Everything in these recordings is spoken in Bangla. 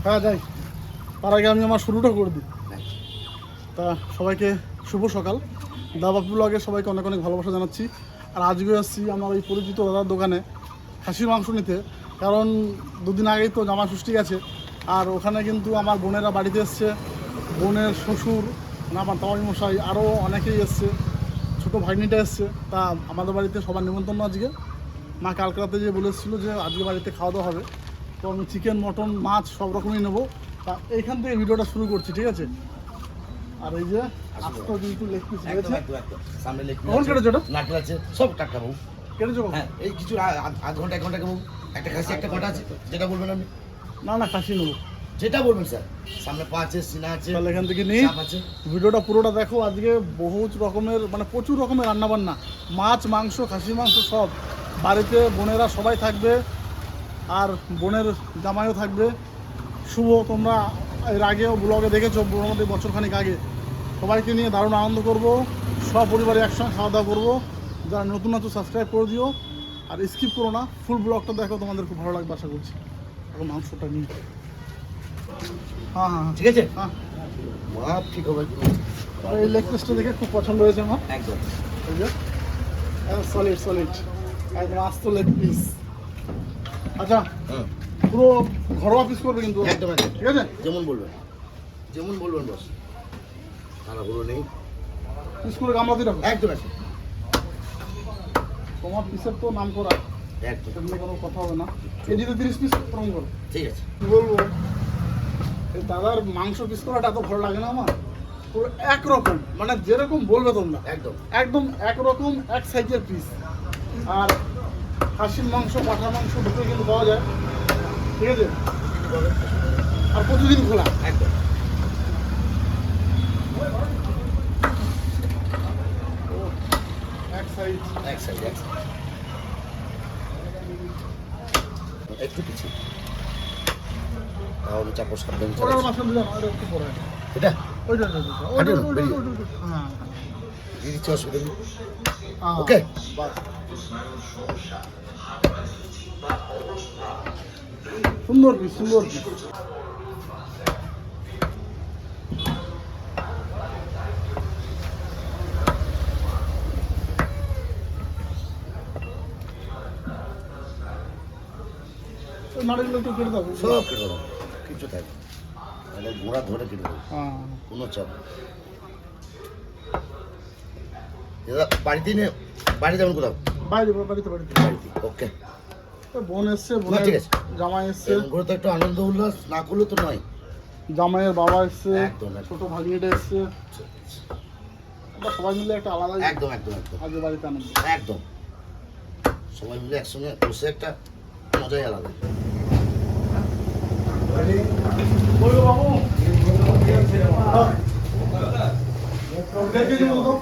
হ্যাঁ যাই, তার আগে আমি আমার শুরুটা করে দিই। তা সবাইকে শুভ সকাল। দাবাপ ব্লগে সবাইকে অনেক অনেক ভালোবাসা জানাচ্ছি। আর আজকে আসছি আমার এই পরিচিত দাদার দোকানে খাসির মাংস নিতে, কারণ দুদিন আগেই তো জামা ষষ্ঠী গেছে। আর ওখানে কিন্তু আমার বোনেরা বাড়িতে এসছে, বোনের শ্বশুর, আমার তামাই মশাই, আরও অনেকেই এসছে, ছোটো ভাগ্নিটা এসছে। তা আমাদের বাড়িতে সবার নিমন্ত্রণ আজকে। মা কালকে রাতে যে বলেছিল যে আজকে বাড়িতে খাওয়া দাওয়া হবে, তো আমি চিকেন, মটন, মাছ সব রকমই নেবো। তা এইখান থেকে ভিডিওটা শুরু করছি, ঠিক আছে? আর এই যে আস্ত কিন্তু লেগ পিস রয়েছে। সামনে লেগ কখন কেটেছো এটা? নারকেল আছে, সব টাটকা বাবু। কেটেছো কখন? হ্যাঁ, এই কিছু আধ ঘন্টা 1 ঘন্টা বাবু। একটা খাসি একটা কটা আছে, যেটা বলবেন আপনি। না খাসি নেবো, যেটা বলবেন স্যার। সামনে পা আছে, সিনা আছে, তাহলে এখান থেকে নিই। চাপ আছে। ভিডিওটা পুরোটা দেখো। আজকে বহুত রকমের, মানে প্রচুর রকমের রান্নাবান্না, মাছ, মাংস, খাসি মাংস সব। বাড়িতে বোনেরা সবাই থাকবে, আর বোনের জামাইও থাকবে। শুভ, তোমরা এর আগেও ব্লগে দেখেছো, মোটামুটি বছরখানিক আগে। সবাইকে নিয়ে দারুণ আনন্দ করব, সব পরিবারে একসঙ্গে খাওয়া দাওয়া করবো। যারা নতুন নতুন সাবস্ক্রাইব করে দিও, আর স্কিপ করো না, ফুল ব্লগটা দেখো, তোমাদের খুব ভালো লাগবে আশা করছি। এখন মাংসটা নিই। হ্যাঁ হ্যাঁ ঠিক আছে, হ্যাঁ। মাপ ঠিক হবে। আর এই লেগ পিসটা দেখে খুব পছন্দ হয়েছে আমার। একদম এই যে সলিড সলিড, একদম আস্ত লেগ পিস। আচ্ছা, হ্যাঁ, পুরো ঘরোয়া পিস করবে কিন্তু, একদম একদম ঠিক আছে? যেমন বলবেন, যেমন বলবেন বস। তারা হলো নেই, পিস করে গামলাতে রাখো। একদম একদম তোমার পিসের তো নাম করা, একদম এটা নিয়ে কোনো কথা হবে না। কেজিতে 30 পিস প্রথম করো। ঠিক আছে। কি বলবো, এই দাদার মাংস পিস করাটা এত ভালো লাগে না আমার। পুরো একরকম, মানে যেরকম বলবে তোমরা, একদম একদম একরকম, এক সাইজের পিস। আর খাসির মাংস, পাঠার মাংস দুটোই কিন্তু পাওয়া যায়, ঠিক আছে? আর প্রতিদিন খোলা। একদম এক সাইজ। এক সাইড এক সাইড একটু পিছিয়ে তাহলে চাপড় সাবধান ওটার মাংস দিলাম, আর একটু পরে। এটা ওইটা হাঁটুন, বেরিয়ে। হ্যাঁ দিয়ে দিচ্ছি, অসুবিধা নেই। হ্যাঁ। ওকে। বাস। সুন্দর পিস, সুন্দর পিস। নাড়িগুলো একটু কেটে দেবো। সব কেটে দেবো, কিছু থাকবে তাহলে গোড়া ধরে কেটে দেবো, হ্যাঁ কোনো চাপ নেই। দাদা বাড়িতে নিয়ে বাড়ি যাবেন কোথাও? বাইরে, বাড়িতে বাড়িতে। বাড়িতে, ওকে। বোন এসছে, না, বোনের ঠিক আছে। জামাই এসছে, এরকম করে তো একটু আনন্দ উল্লাস না করলে তো নয়। জামাইয়ের বাবা এসছে, একদম, একদম। ছোট ভাগ্নিটা এসছে। আমরা সবাই মিলে একটা আলাদা একদম একদম একদম আজকে বাড়িতে আনন্দ। একদম সবাই মিলে একসঙ্গে বসে একটা মজাই আলাদা। বলবো বাবু, দেখে যাবো তো।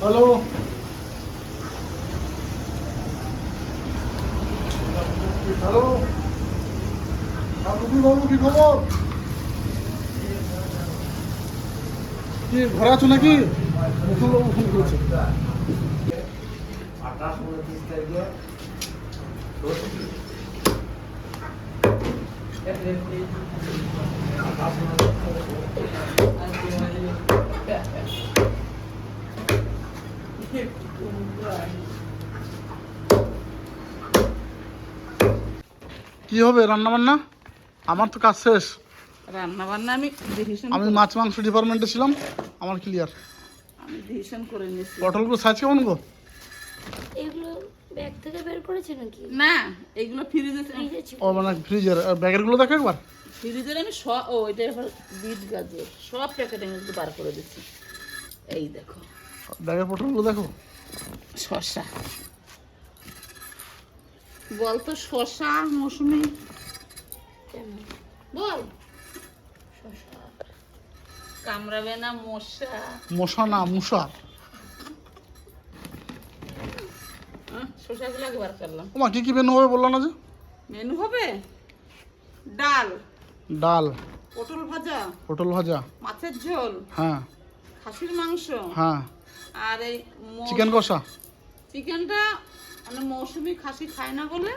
হ্যালো, হ্যালো বাবু, কি খবর? কি ঘরে আছো নাকি? মুকুল বাবু ফোন করেছে। কি হবে রান্না বান্না? আমার তো কাজ শেষ। রান্না বান্না আমি মাছ মাংস ডিপার্টমেন্টে ছিলাম, আমার ক্লিয়ার। আমি ডিসিশন করে নিয়েছি। পটলগুলো সাইজ কেমন গো? এগুলো ব্যাগ থেকে বের করেছে নাকি? না, এগুলো ফ্রিজে ফ্রিজে ছিল। ও মানে ফ্রিজের, ব্যাগের গুলো দেখো একবার। ফ্রিজের আমি সব, ও এটা এবার বিট গাজর সব প্যাকেট আমি একটু বার করে দিচ্ছি। এই দেখো ব্যাগের পটলগুলো দেখো। শসা, বল তো শসা মৌসুমি কেমন? বল, শসা। কামড়াবে না মশা? মশা না, মুসা। শসাগুলো আগে বার করলাম। ওমা কি কি মেনু হবে বললো না যে? মেনু হবে ডাল, ডাল, পটল ভাজা, পটল ভাজা, মাছের ঝোল, হ্যাঁ খাসির মাংস, হ্যাঁ, আর এই চিকেন কষা। চিকেনটা মানে মৌসুমি খাসি খায় না বলে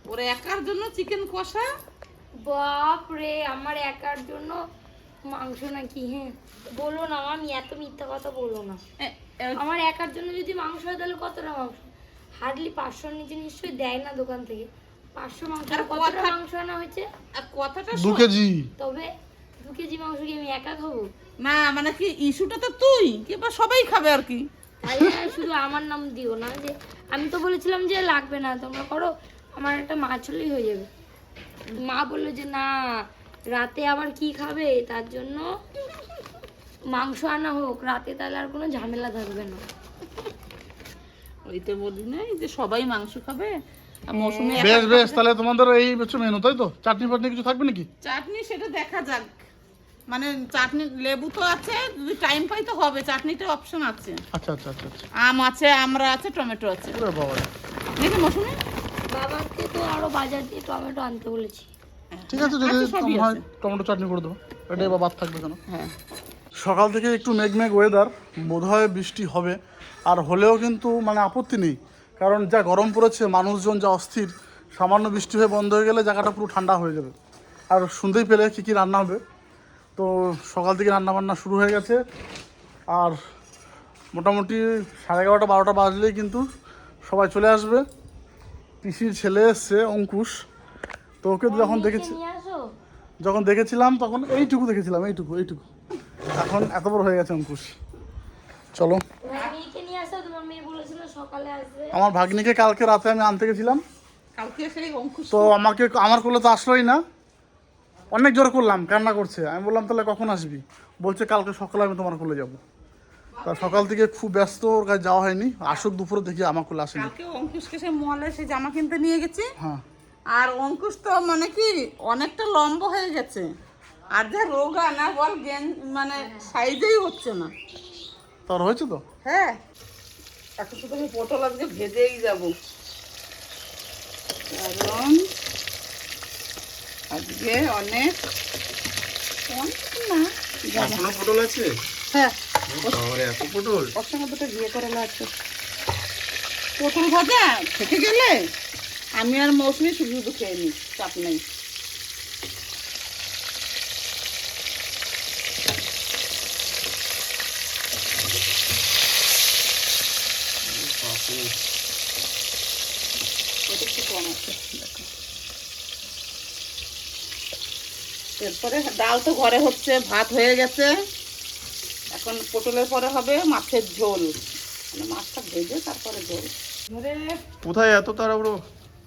ওর একার জন্য চিকেন কষা। বাপ রে, আমার একার জন্য মাংস নাকি? হ্যাঁ বলো না, আমি এত মিথ্যা কথা বলো না। আমার একার জন্য যদি মাংস হয় তাহলে কতটা মাংস? হার্ডলি 500-র নিচে নিশ্চয়ই দেয় না দোকান থেকে। 500 মাংস, আর কতটা কথা- মাংস আনা হয়েছে? আর কথাটা 2 শোন। কেজি। তবে 2 কেজি মাংস কি আমি একা খাবো? না মানে কি ইস্যুটা তো তুই কিংবা সবাই খাবে আর কি। তাই না, শুধু আমার নাম দিও না। যে আমি তো বলেছিলাম যে লাগবে না, তোমরা করো, আমার একটা মাছ হলেই হয়ে যাবে। মা বললো যে না, রাতে আবার কি খাবে, তার জন্য মাংস আনা হোক রাতে, তাহলে আর কোনো ঝামেলা থাকবে না। ওইটা বলি নাই যে সবাই মাংস খাবে আর মৌসুমি একা বেশ বেশ, খাবে। তাহলে তোমাদের এই হচ্ছে মেনু, তাই তো? চাটনি ফাটনি কিছু থাকবে নাকি? চাটনি সেটা দেখা যাক, মানে চাটনি লেবু তো আছে, যদি টাইম পাই তো হবে, চাটনিটা অপশন আছে। আচ্ছা আচ্ছা আচ্ছা আচ্ছা। আম আছে, আমরা আছে, টমেটো আছে। ওরে বাবা রে। নাকি মৌসুমি? বাবাকে তো আরো বাজার দিয়ে টমেটো আনতে বলেছি। ঠিক আছে, যদি আচ্ছা, সবই হয় আছে। টমেটো চাটনি করে দেবো, এটাই বা বাদ থাকবে কেন? হ্যাঁ সকাল থেকে একটু মেঘ ওয়েদার, বোধহয় বৃষ্টি হবে। আর হলেও কিন্তু মানে আপত্তি নেই, কারণ যা গরম পড়েছে, মানুষজন যা অস্থির, সামান্য বৃষ্টি হয়ে বন্ধ হয়ে গেলে জায়গাটা পুরো ঠান্ডা হয়ে যাবে। আর শুনতেই পেলে কী কী রান্না হবে। তো সকাল থেকে রান্নাবান্না শুরু হয়ে গেছে, আর মোটামুটি 11:30 12টা বাজলেই কিন্তু সবাই চলে আসবে। পিসির ছেলে এসছে অঙ্কুশ, তো ওকে যখন দেখেছি, নিয়ে আসো। যখন দেখেছিলাম তখন এইটুকু দেখেছিলাম, এইটুকু। এখন এত বড় হয়ে গেছে অঙ্কুশ। চলো, তোমার মেয়েকে নিয়ে আসো, তোমার মেয়ে বলেছিল সকালে আসবে। আমার ভাগ্নিকে কালকে রাতে আমি আনতে গেছিলাম, কালকে সেই অঙ্কুশ তো আমার কোলে তো আসলোই না। অনেক জোর করলাম, কান্না করছে। আমি বললাম তাহলে কখন আসবি? বলছে কালকে সকালে আমি তোমার কোলে যাব। তা সকাল থেকে খুব ব্যস্ত, ওর কাছে যাওয়া হয়নি। আসুক দুপুরে, দেখি আমার কোলে আসেনি। কালকে অঙ্কুশকে সে মলে সে জামা কিনতে নিয়ে গেছি। হ্যাঁ, আর অঙ্কুশ তো মানে কি অনেকটা লম্বা হয়ে গেছে, আর যা রোগা না বল, মানে সাইজেই হচ্ছে না। তোর হয়েছে তো? হ্যাঁ, এখন তো আমি পটল আজকে ভেজেই যাব, কারণ আজকে অনেক না এখনো পটল আছে? হ্যাঁ, বাবারে, এত পটল! ওর সঙ্গে দুটো ঘিয়ে করে লাগছে। পটল ভাজা থেকে গেলে আমি আর মৌসুমি শুধু শুধু খেয়ে নিই, চাপ নেই। ওটা একটু কম আছে, দেখো। এরপরে ডাল তো ঘরে হচ্ছে, ভাত হয়ে গেছে। এখন পটলের পরে হবে মাছের ঝোল, মানে মাছটা ভেজে তারপরে ঝোল। কোথায় এত তাড়াহুড়ো?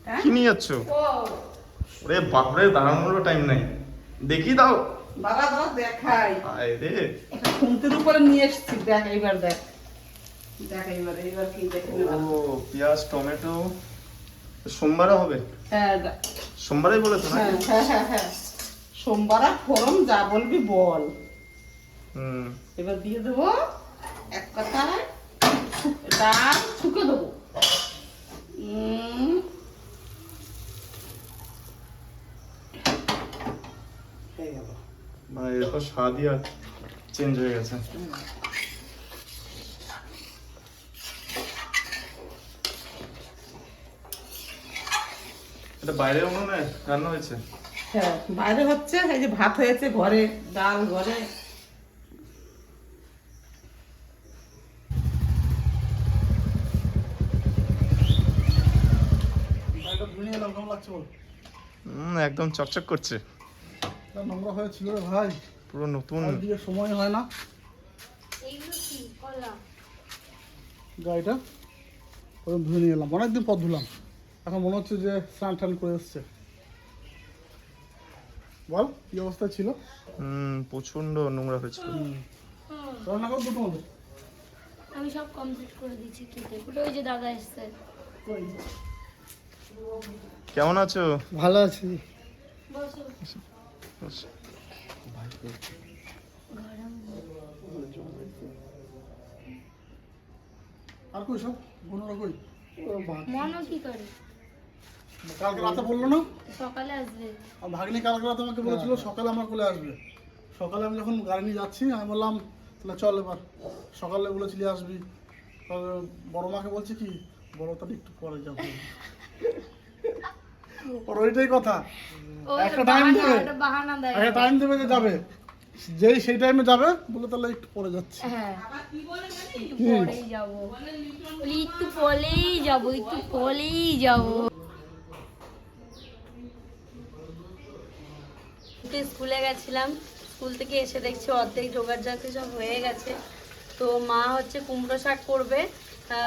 হ্যাঁ? কি নিয়ে যাচ্ছ? ওরে বাপরে, দাঁড়ানোর টাইম নাই। দেখি দাও। বাবা দাও দেখাই, আয় রে। এটা খুন্তির উপরে নিয়ে এসেছি, দেখ এইবার দেখ, দেখ এইবার কি দেখে ও, নেবা। পেঁয়াজ, টমেটো। সোমবারে হবে? হ্যাঁ দেখ। সোমবারেই বলেছো না? হ্যাঁ সোমবার আর ফোড়ন যা বলবি বল। হুম। এবার দিয়ে দেবো এক কথায় ডাল, শুকে দেবো। হয়ে গেল। ভাই, এ তো স্বাদই আর চেঞ্জ হয়ে গেছে। এটা বাইরে উনুনে রান্না হয়েছে? হ্যাঁ বাইরে হচ্ছে, এই যে ভাত হয়েছে ঘরে, ডাল ঘরে। গাড়িটা ধুয়ে নিয়ে এলাম, কেমন লাগছে বল? একদম চকচক করছে, তা নোংরা হয়েছিল রে ভাই, পুরো নতুন। আর দিয়ে সময় হয় না। এইগুলো কি কলা? গাড়িটা ওরকম ধুয়ে নিয়ে এলাম, অনেকদিন পর ধুলাম। এখন মনে হচ্ছে যে স্নান টান করে এসছে। বল কি অবস্থা ছিল? প্রচন্ড নোংরা হয়েছিল। রান্না করবো তোমাদের? আমি সব কমপ্লিট করে দিচ্ছি খেতে। ওই যে দাদা এসছে। কেমন আছো? ভালো আছি। বসো। আর কই সব বোনরা কই? মনও কি করে? কালকে রাতে বললো না? সকালে আসবে। আর ভাগ্নি কালকে রাতে আমাকে বলেছিল সকালে আমার কোলে আসবে। সকালে আমি যখন গাড়ি নিয়ে যাচ্ছি, আমি বললাম তাহলে চল এবার, সকালে বলেছিলি আসবি। তাহলে বড় মাকে বলছি কি, বলো তাহলে একটু পরে যাবো। ওর ওইটাই কথা, ও একটা টাইম দেবে, ওটা বাহানা দেয়। একটা টাইম দেবে যে যাবে, যেই সেই টাইমে যাবে বলে তাহলে একটু পরে যাচ্ছে। হ্যাঁ একটু পরেই যাবো, বলি একটু পরেই যাবো, একটু পরেই যাবো। স্কুলে গেছিলাম, স্কুল থেকে এসে দেখছি অর্ধেক জোগাড় জাতি সব হয়ে গেছে। তো মা হচ্ছে কুমড়ো শাক করবে,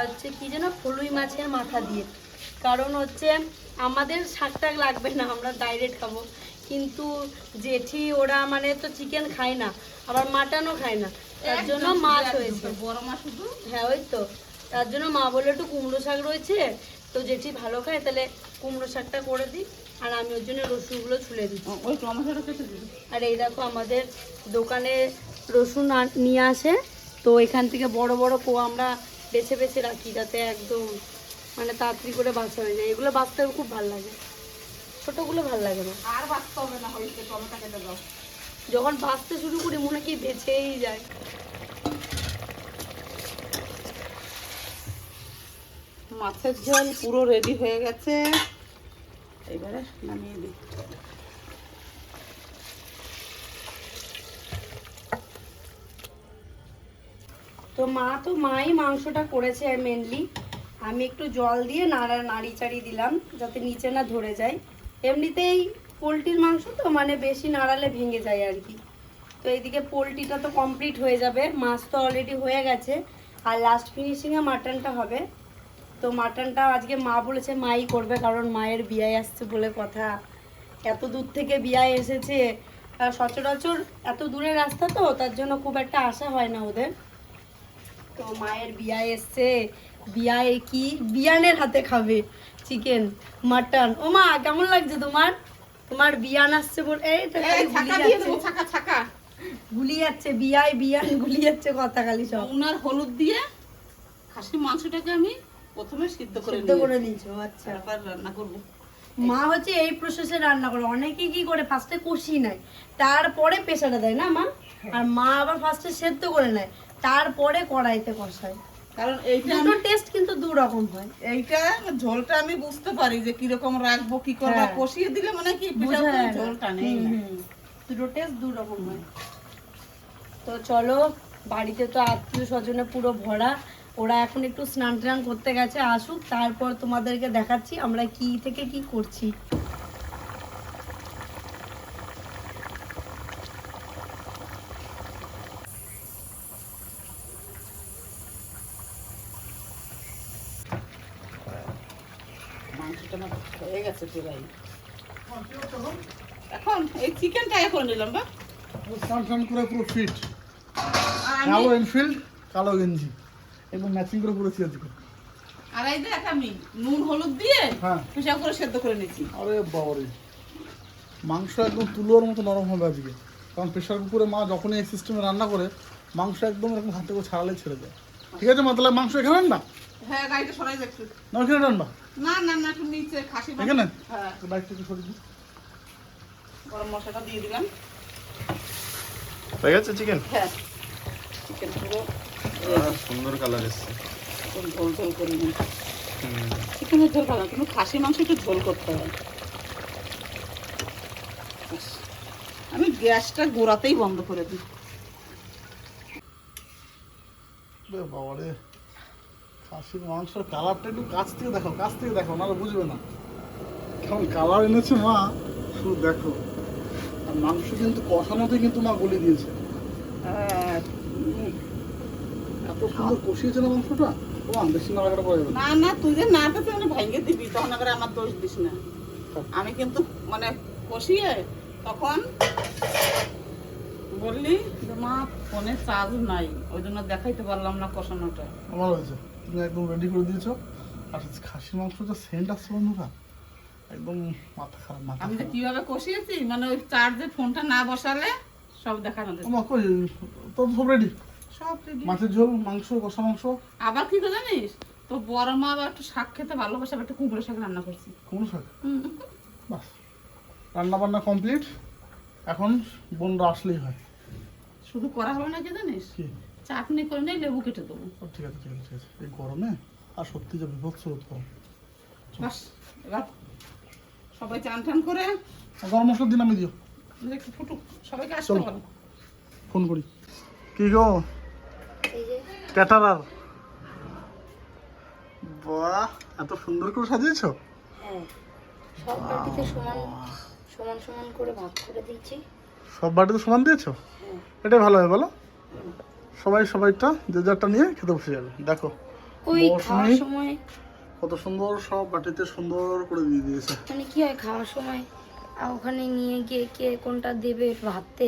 হচ্ছে কি যেন ফলুই মাছের মাথা দিয়ে। কারণ হচ্ছে আমাদের শাক টাক লাগবে না, আমরা ডাইরেক্ট খাবো। কিন্তু জেঠি ওরা মানে তো চিকেন খায় না, আবার মাটনও খায় না, তার জন্য মাছ হয়েছে। বড় মা শুধু হ্যাঁ ওই তো, তার জন্য মা বললো একটু কুমড়ো শাক রয়েছে, তো জেঠি ভালো খায়, তাহলে কুমড়ো শাকটা করে দিই, আর আমি ওর জন্য রসুনগুলো ছুলে দিচ্ছি। ওই টমেটোটা কেটে দিবি। আর এই দেখো আমাদের দোকানে রসুন নিয়ে আসে, তো এখান থেকে বড় বড় কোয়া আমরা বেছে বেছে রাখি, যাতে একদম মানে তাড়াতাড়ি করে বাছা হয়ে যায়। এগুলো বাছতে খুব ভালো লাগে, ছোটোগুলো ভালো লাগে না। আর বাঁচতে হবে না, হয়েছে টমেটো কেটে দাও। যখন বাছতে শুরু করি মনে কি বেছেই যায়। মাছের ঝোল পুরো রেডি হয়ে গেছে, এবারে নামিয়ে দিই। তো মাই মাংসটা করেছে মেনলি, আমি একটু জল দিয়ে নাড়ি চাড়ি দিলাম যাতে নিচে না ধরে যায়। এমনিতেই পোলট্রির মাংস তো মানে বেশি নাড়ালে ভেঙে যায় আর কি। তো এইদিকে পোলট্রিটা তো কমপ্লিট হয়ে যাবে, মাছ তো অলরেডি হয়ে গেছে, আর লাস্ট ফিনিশিংয়ে মাটনটা হবে। তো মাটনটা আজকে মা বলেছে মাই করবে, কারণ মায়ের বিয়ে আসছে বলে কথা। এত দূর থেকে বিয়ে এসেছে, আর সচরাচর এত দূরের রাস্তা তো, তার জন্য খুব একটা আশা হয় না ওদের। তো মায়ের বিয়ে এসছে, বিয়ায় কি বিয়ানের হাতে খাবে চিকেন মাটন। ও মা কেমন লাগছে তোমার? তোমার বিয়ান আসছে বলে এই তো খালি ছাকা গুলিয়ে দিয়ে যাচ্ছে, দেবো, ছাকা ছাকা গুলিয়ে যাচ্ছে, বিয়ান গুলিয়ে যাচ্ছে কথা খালি সব। উনার হলুদ দিয়ে খাসি মাংসটাকে আমি প্রথমে সিদ্ধ করে সিদ্ধ করে নিয়েছি, নিয়েছো, আচ্ছা। তারপর রান্না করবো। মা হচ্ছে এই প্রসেসে রান্না করে, অনেকে কি করে ফার্স্টে কষিয়ে নেয় তারপরে পেশাটা দেয় না মা, আর মা আবার ফার্স্টে সেদ্ধ করে নেয় তারপরে কড়াইতে কষায়। কারণ এইটা দুটো টেস্ট কিন্তু দু রকম হয়। এইটা ঝোলটা আমি বুঝতে পারি যে কিরকম রাখবো, কি করবো। হ্যাঁ। কষিয়ে দিলে মানে কি বোঝা পিঠাতে যায় না। ঝোলটা নেই না। দুটো টেস্ট দু রকম হয়। তো চলো, বাড়িতে তো আত্মীয় স্বজনে পুরো ভরা, ওরা এখন একটু স্নান টান করতে গেছে, আসুক তারপর তোমাদেরকে দেখাচ্ছি আমরা কি থেকে কি করছি। মাংসটা আমার হয়ে গেছে প্রায়। এখন এই চিকেনটা করে নিলাম বা স্নান টান করে পুরো ফিট, আমি কালো এনফিল্ড, কালো গেঞ্জি, একদম ম্যাচিং করে পরেছি আজকে। আর এই দেখ আমি নুন হলুদ দিয়ে হ্যাঁ। হিসাব করে সেদ্ধ করে নিয়েছি। আরে বাবারে, মাংস একদম তুলোর মতো নরম হবে আজকে, কারণ প্রেশার কুকারে মা যখনই এই সিস্টেমে রান্না করে মাংস একদম এরকম হাতে করে ছাড়ালে ছেড়ে যায়। ঠিক আছে মা, তাহলে মাংস এখানে আনবা হ্যাঁ গাড়িটা সরাই যাচ্ছে। না ওখানে আনবা? না না না, একটু নিচে খাসি মাংস। এখানে হ্যাঁ, বাইকটা একটু সরিয়ে দিই। গরম মশলাটা দিয়ে দিলাম। হয়ে গেছে চিকেন? হ্যাঁ, চিকেন পুরো সুন্দর কালার এসছে। একদম ঝোল ঝোল করে নিই। চিকেনের ঝোল ভালো, কিন্তু খাসি মাংস একটু ঝোল করতে হয়। ব্যাস, আমি গ্যাসটা গোড়াতেই বন্ধ করে দিই। বাবারে, খাসির মাংসের কালারটা একটু কাছ থেকে দেখো, কাছ থেকে দেখো, নাহলে বুঝবে না কেমন কালার এনেছে মা, শুধু দেখো। আর মাংস কিন্তু কষানোতে কিন্তু মা গলে দিয়েছে, এত সুন্দর কষিয়েছে না মাংসটা। ও মা বেশি নাড়াঘাটা করে যাবে না। না না, তুই যে না তো মানে ভাঙে দিবি, তখন আবার আমার দোষ দিস না। আমি কিন্তু মানে কষিয়ে তখন বললি যে মা ফোনে চার্জ নাই, ওই জন্য দেখাইতে পারলাম না কষানোটা। আমার হয়েছে, তুমি একদম রেডি করে দিয়েছো। আর খাসির মাংস যা সেন্ট আসছে বন্ধুরা, একদম মাথা খারাপ, মাথা আমি যে খারাপ। কিভাবে কষিয়েছি, মানে ওই চার্জে ফোনটা না বসালে সব দেখানো যেত। আমার কই, তোর সব রেডি, সব ready। মাছের ঝোল, মাংস, কষা মাংস। আবার কি করে জানিস, তো বড় মা আবার একটু শাক খেতে ভালোবাসে, আবার একটু কুমড়ো শাক রান্না করছি। কোন শাক? বাস, রান্না বান্না কমপ্লিট, এখন বোনরা আসলেই হয়। শুধু করা হবে না, কি জানিস, কি? চাটনি করে নিয়ে লেবু কেটে দেবো। ও ঠিক আছে ঠিক আছে ঠিক আছে, এই গরমে আর সত্যি যে বিভৎস উৎপাদন। বাস এবার সবাই চান টান করে গরম মশলার দিন আমি দিও, একটু ফুটুক, সবাইকে আসতে চলো। বলো। ফোন করি। কি গো এই যে ক্যাটারার, বাহ এত সুন্দর করে সাজিয়েছো। হ্যাঁ, সব বাটিতে সমান সমান সমান করে ভাগ করে দিয়েছি। সব বাটিতে সমান দিয়েছো, হ্যাঁ। এটাই ভালো হয় বলো। সবাই সবাইটা যে যারটা নিয়ে খেতে বসে যাবে। দেখো ওই মৌসুমী খাওয়ার সময় কত সুন্দর সব বাটিতে সুন্দর করে দিয়ে দিয়েছে। মানে কি হয় খাওয়ার সময় ওখানে নিয়ে গিয়ে কে কোনটা দেবে ভাবতে,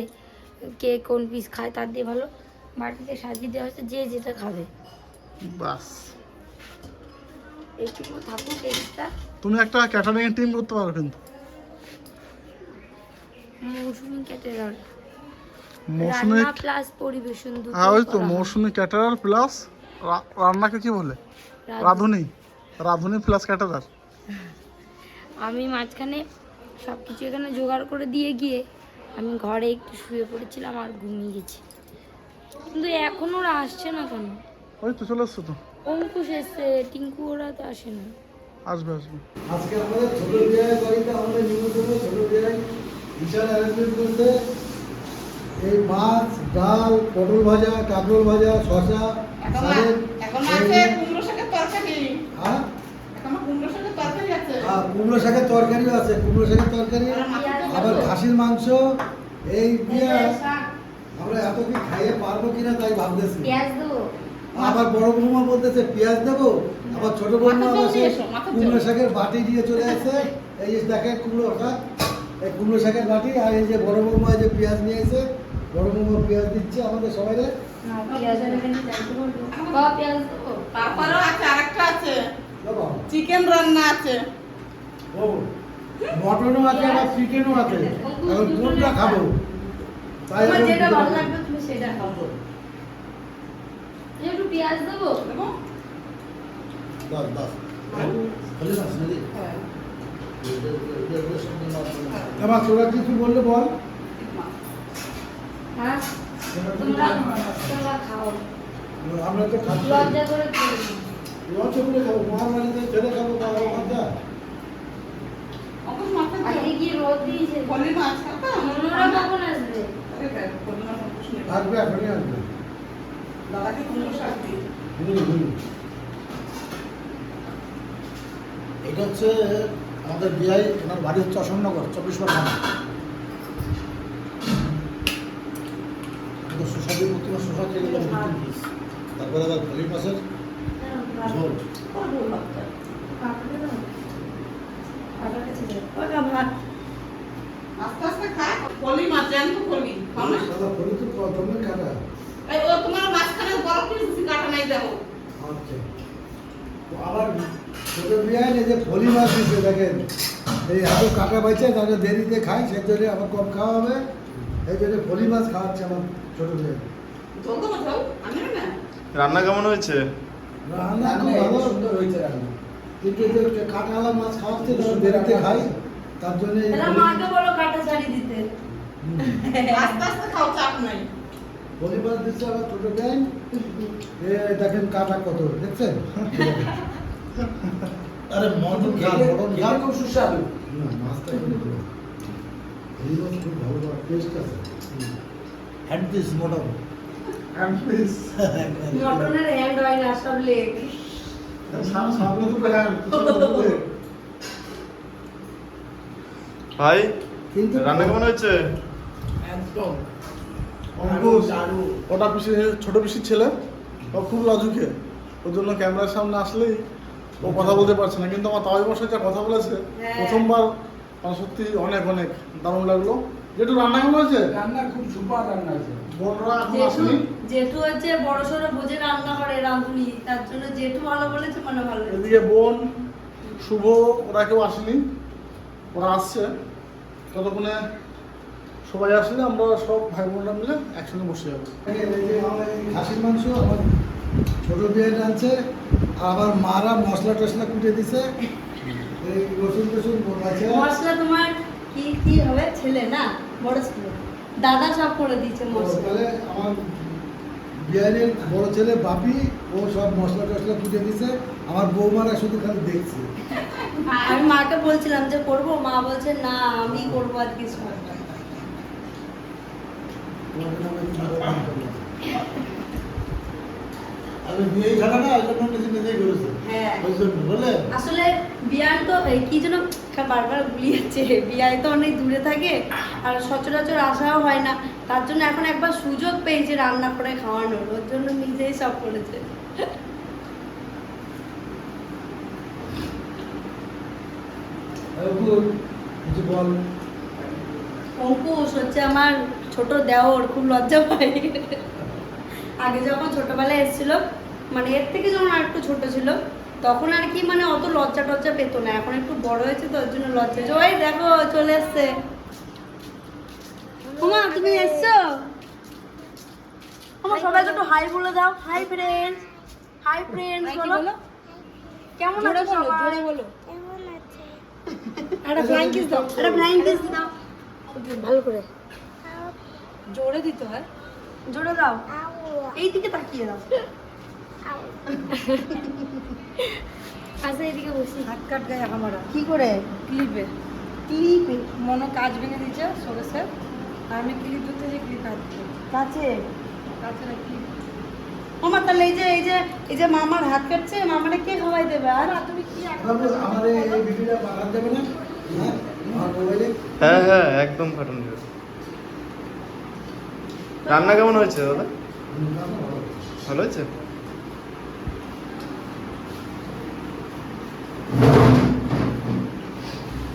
কে কোন পিস খায় তার দিয়ে ভালো বাটিতে সাজিয়ে দেওয়া হচ্ছে, যে যেটা খাবে বাস, এইটুকু থাকুক এক্সট্রা। তুমি একটা ক্যাটারিং এর টিম করতে পারো কিন্তু। মৌসুমি ক্যাটারার, মৌসুমী, রান্না প্লাস পরিবেশন দুটো হ্যাঁ ওই তো করা হয়। মৌসুমী ক্যাটারার প্লাস রান্নাকে কি বলে, রাঁধুনি, রাঁধুনি প্লাস ক্যাটারার। আমি মাঝখানে সব কিছু এখানে জোগাড় করে দিয়ে গিয়ে আমি ঘরে একটু শুয়ে পড়েছিলাম আর ঘুমিয়ে গেছি, কিন্তু এখন ওরা আসছে না কেন? ওই তো চলে এসছো তো, অঙ্কুশ এসছে, টিঙ্কু ওরা তো আসে না। আসবে আসবে। আজকে আমাদের ছোট বিয়ের বাড়িতে আমাদের নিমন্ত্রণ, ছোট বিয়ের বিশাল অ্যারেঞ্জমেন্ট করতে এই মাছ, ডাল, পটল ভাজা, কাঁকরোল ভাজা, শসা, এখন সালেদ, এখন এই- আছে কুমড়ো শাকের তরকারি, হ্যাঁ? এখন কুমড়ো শাকের তরকারি আছে। কুমড়ো শাকের তরকারিও আছে, কুমড়ো শাকের তরকারি, আর মাছের ঝোল আবার দেবো। খাসির মাংস। এই বিয়ে শাক। আমরা এত কি খাইয়ে পারবো কিনা তাই ভাবতেছি। পেঁয়াজ দেবো, আবার বড় বৌমা বলতেছে পেঁয়াজ দেবো, আবার ছোট বৌমা মাথার ঝোল বসে দিয়ে এসো, মাথার ঝোল। কুমড়ো শাকের বাটি দিয়ে চলে আসে। এই যে দেখেন কুমড়ো শাক, এই কুমড়ো শাকের বাটি, আর এই যে বড় বৌমা এই যে পেঁয়াজ নিয়ে এসে, বড় বৌমা পেঁয়াজ দিচ্ছে আমাদের সবাই। না পেঁয়াজ বাবা পেঁয়াজ দেবো। তারপরেও আছে আরেকটা আছে, চিকেন রান্না আছে। মটনও আছে, আবার চিকেনও আছে। এখন কোনটা খাবো তাই তোমার এখন যেটা বুঝতে ভালো পারছি না। লাগবে তুমি সেটা খাবো। একটু পেঁয়াজ দেবো। দেবো? দশ দশ খালি মাছ নাকি হ্যাঁ, এবার তোরা কিছু বললে বল। ঠিক মাছ। হ্যাঁ তোমরা তোমরা খাও, আমরা তো খাচ্ছি, লজ্জা করে খেয়ে নাও। লঞ্চ করে খাবো, মার বাড়িতে ছেড়ে খাবো, বাবা ভাজা। অঙ্কুশ মাছের ঝোল। আজকে কি রোদ দিয়েছে? ফলি মাছ খাবে? অন্যরা কখন আসবে? আরে দেখ, ফলি মাছ অঙ্কুশ নেবে। আসবে, এখনই আসবে। দাদাকে কুমড়ো শাক দিই। এটা হচ্ছে আমাদের বিআই, ওনার বাড়ি হচ্ছে অশোকনগর, 24 পরগনা। সুস্বাদু প্রতিমা সুস্বাদ এগুলো নতুন পিস। তারপরে আবার ভলি মাছের ঝোল। করবো ভাতটা। ভাত আস্তে আস্তে খায়। ফলি মাছ, জ্যান্ত ফলি। খাও না? সাদা ভলি তো প্রথমে কাটা। এই ও তোমার মাঝখানে বড় পিস কাটা নাই দেখো। আচ্ছা, তো আবার ছোট বিআই এই যে ভলি মাছ দিচ্ছে দেখেন, এই এত কাটা বাইছে, তাদের দেরিতে খাই, সেই জন্য আবার কম খাওয়া হবে, এই জন্য ভলি মাছ খাওয়াচ্ছে আমার ছোট বিআই। জল দেবো ঝোল? আমি নেবে না? রান্না কেমন হয়েছে? রান্না খুব ভালো, সুন্দর হয়েছে রান্না, কিন্তু এই যে কাটাওয়ালা মাছ খাওয়াচ্ছে, তারা দেরিতে খাই, তার জন্য এই তাহলে মাকে বলো কাটা ছাড়ি দিতে। আস্তে আস্তে খাও, চাপ নাই। ভলি মাছ দিচ্ছে আবার ছোট বিআই। দেখেন কাটা কত, দেখছেন? আরে মটন ঝাল, মটন ঝাল খুব সুস্বাদু। না, মাছটা একটু ভালো। ভলি মাছ খুব ভালো, টেস্ট আছে। Hand piece mutton. মটনের হ্যান্ড হয় না, সব লেগ। ভাই কিন্তু রান্না কেমন হয়েছে? একদম অঙ্কুশ, ওটা পিসি, ছোট পিসির ছেলে, ও খুব লাজুকে, ওর জন্য ক্যামেরার সামনে আসলেই ও কথা বলতে পারছে না, কিন্তু আমার তাওয়াই বসে যা কথা বলেছে হ্যাঁ। প্রথমবার, আমার সত্যি অনেক অনেক দারুণ লাগলো। যেটু রান্না কেমন হয়েছে? রান্না খুব সুপার রান্না আছে। বোনরা এখন জেঠু আসেনি, জেঠু হচ্ছে বড় সড়ো বোঝে রান্না করে রাঁধুনি, তার জন্য জেঠু ভালো বলেছে, মানে ভালো হয়েছে। এদিকে বোন, শুভ, ওরা কেউ আসেনি, ওরা আসছে। ততক্ষণে সবাই আসলে আমরা সব ভাই বোনরা মিলে একসঙ্গে বসে যাবো। এই যে আমার এই খাসির মাংস আমার ছোট বিয়ে রাঁধছে, আর আবার মারা মশলা টশলা কুটে দিছে, এই রসুন টসুন আছে। মশলা তোমার কি কি হবে, ছেলে না বড় ছেলে, দাদা সব করে দিয়েছে মশলা। তাহলে আমার বিয়ানের বড় ছেলে বাপি ও সব মশলা টশলা কুটে দিছে, আমার বৌমারা শুধু খালি দেখছে। আমি মাকে বলছিলাম যে করবো, মা বলছে না আমি করবো আর কিছু না। তোমাদের নামে কিছু বললাম না। আমি বিয়েই খানা না, ওই জন্য নিজে নিজেই করেছে। হ্যাঁ। ওই জন্য বলে আসলে বিয়ান তো এই কি যেন বারবার ভুলিয়েছে, বিয়ায় তো অনেক দূরে থাকে আর সচরাচর আসাও হয় না, তার জন্য এখন একবার সুযোগ পেয়েছে রান্না করে খাওয়ানোর, ওর জন্য নিজেই সব করেছে। কিছু বল। অঙ্কুশ হচ্ছে আমার ছোট দেওর, খুব লজ্জা পায়। আগে যখন ছোটবেলায় এসেছিল, মানে এর থেকে যখন আর একটু ছোট ছিল তখন আর কি মানে অত লজ্জা টজ্জা পেতো না, এখন একটু বড় হয়েছে তো ওর জন্য লজ্জা। ওই দেখো চলে এসছে। ওমা তুমি এসছো? আমার সবাইকে একটু হাই বলে দাও। হাই ফ্রেন্ডস, হাই ফ্রেন্ডস বলো। কেমন আছো সবাই? জোরে বলো। একটা ফ্লাইং কিস দাও, একটা ফ্লাইং কিস দাও ভালো করে। জোরে দিতে হয়, জোরে দাও। এই দিকে তাকিয়ে দাও। আচ্ছা এদিকে বসি। হাত কাট গায়ে আমরা কি করে ক্লিপে, ক্লিপে মনে কাজ ভেঙে দিচ্ছে সরেছে, আর আমি ক্লিপ ধরতে যে ক্লিপ কাটছে কাছে কাছে না ক্লিপ। আমার তাহলে এই যে মামার হাত কাটছে, মামারে কে খাওয়াই দেবে? আর তুমি কি বাবু, আমার এই ভিডিওটা পাঠাতে দেবে না? হ্যাঁ, আমার মোবাইলে। হ্যাঁ হ্যাঁ একদম পাঠান দেবে। রান্না কেমন হয়েছে দাদা? ভালো হয়েছে?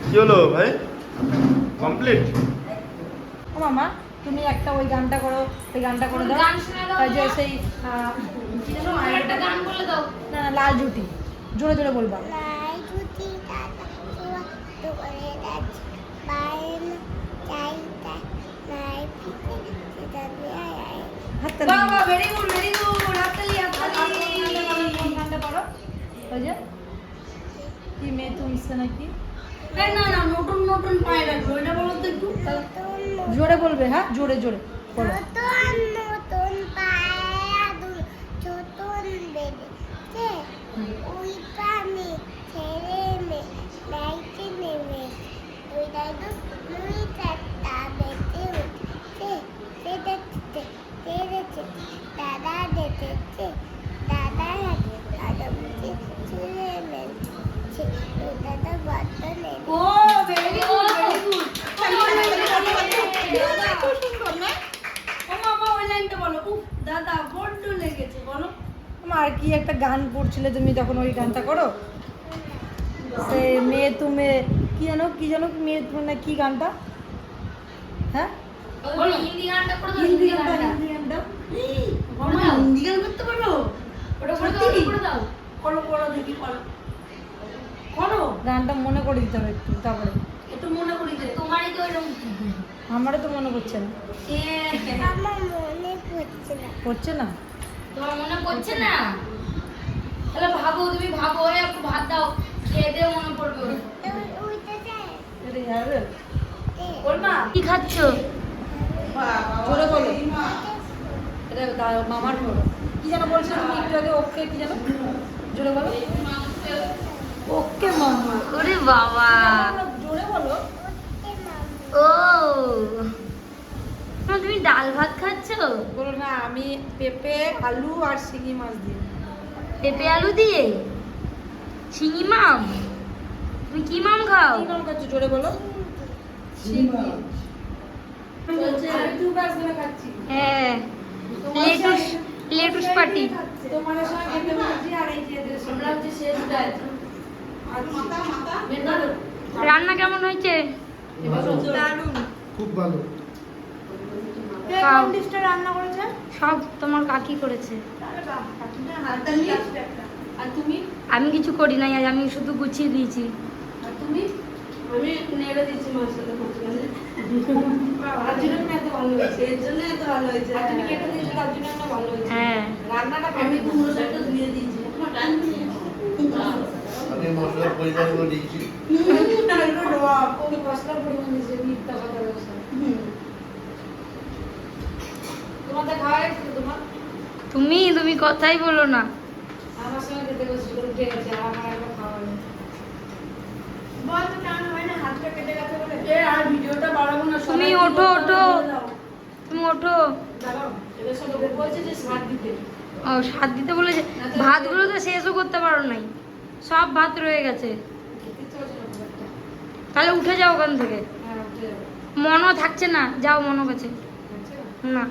কি হলো ভাই, কমপ্লিট? ও মামা তুমি একটা ওই গানটা করো, ওই গানটা করে দাও। গান শোনা দাও ওই যে না। সেই কি যেন একটা গান বলে দাও। না না লাল জুটি, জোরে জোরে বলবা। বাবা ভেরি গুড ভেরি গুড, হাততালি হাততালি। গানটা করো ওই যে কি মেয়ে তুমছে নাকি, না না নতুন নতুন পায়ে রাখবে, ওইটা বলো তো একটু জোরে বলবে। হ্যাঁ জোরে জোরে বলো। নতুন পায়ে ছোটন বেড়েছে, ওই পানি ছেড়ে লাইতে নেমে ওই দাদু মুই চারটা বেঁচে উঠছে, সে দেখছে তেড়েছে দাদা দেখেছে, দাদা হাতে আদমকে ছেড়ে মেলছে, ওই দাদা বদ্ধ নেই। ও ভেরি গুড ভেরি গুড। দাদা বড্ড লেগেছে বলো। আর কি একটা গান পড়ছিলে তুমি তখন, ওই গানটা করো। সে মেয়ে তুমি কি জানো মেয়ে তুমি না কি গানটা? হ্যাঁ ওই হিন্দি গানটা করে দাও। হিন্দি হিন্দি গানটা, গানটা হিন্দি গানটা। বলো দাও। হিন্দি গান করতে পারো? ওটা করে দাও, ওটা করে দাও। করো করো দেখি করো করো। গানটা মনে করে দিতে হবে একটু, তারপরে একটু মনে করি দে। তোমারই তো এরকম আমারও তো মনে করছে না। আমার মনে পড়ছে না। করছে না? তোমার মনে পড়ছে না? তাহলে ভাবো, তুমি ভাবো, এই একটু ভাত দাও, খেয়ে দিয়ে মনে পড়বে। ওইটা দেয় এটা যাবে বলবা কি খাচ্ছো? জোরে বলো। এটা মামার বলো। কি যেন বলছো তুমি একটু আগে? ওকে কি যেন জোরে বলো। ওকে মামা। ওরে বাবা, জোরে বলো। ও মা, তুমি ডাল ভাত খাচ্ছো? বলো না আমি পেঁপে আলু আর শিঙি মাছ দিয়ে। পেঁপে আলু দিয়ে শিঙি মাম? তুমি কি মাম খাও? কি নাম খাচ্ছ জোরে বলো। শিঙি বলছে একটু গাছ ধরে খাচ্ছি। হ্যাঁ, লেটুস লেটুস পাটি। তোমার সঙ্গে খেতে বলছি আর এই যে এদের সঙ্গে। আমরা হচ্ছে শেষ ডাল। মাথা মাথা রান্না কেমন হয়েছে? দারুণ। খুব ভালো। কে খাও। কোন ডিশটা রান্না করেছে? সব তোমার কাকি করেছে। হাততালি। আর তুমি? আমি কিছু করি নাই, আজ আমি শুধু গুছিয়ে দিয়েছি। আর তুমি? আমি নেড়ে দিচ্ছি মাছটাকে মাঝখানে। তার জন্য তুমি এত ভালো হয়েছে, এর জন্য এত ভালো হয়েছে। আর তুমি কেটে দিয়েছো তার জন্য এত ভালো হয়েছে। হ্যাঁ, রান্নাটা আমি পুরো সেটা ধুয়ে দিয়েছি। তোমার টাইম নিয়ে আমি মশলার পরিমাণ করে দিয়েছি। মশলার পরিমাণ দিয়েছে, মিথ্যা কথা বলছে। তোমাদের খাওয়া গেছে তোমার? তুমি কথাই বলো না। আমার সঙ্গে খেতে বসে উঠে গেছে আমার একবার খাওয়া নেই। বল তো কেন হয় না হাতটা কেটে গেছে বলে আর ভিডিওটা বাড়াবো না। তুমি ওঠো তুমি ওঠো। দাঁড়াও এদের সব বলছে যে সার দিতে। ও সাত দিতে বলেছে, ভাতগুলো তো শেষও করতে পারো নাই, সব ভাত রয়ে গেছে। তাহলে উঠে যাও ওখান থেকে, হ্যাঁ উঠে যাবো। মনও থাকছে না, যাও মনও কাছে। আচ্ছা না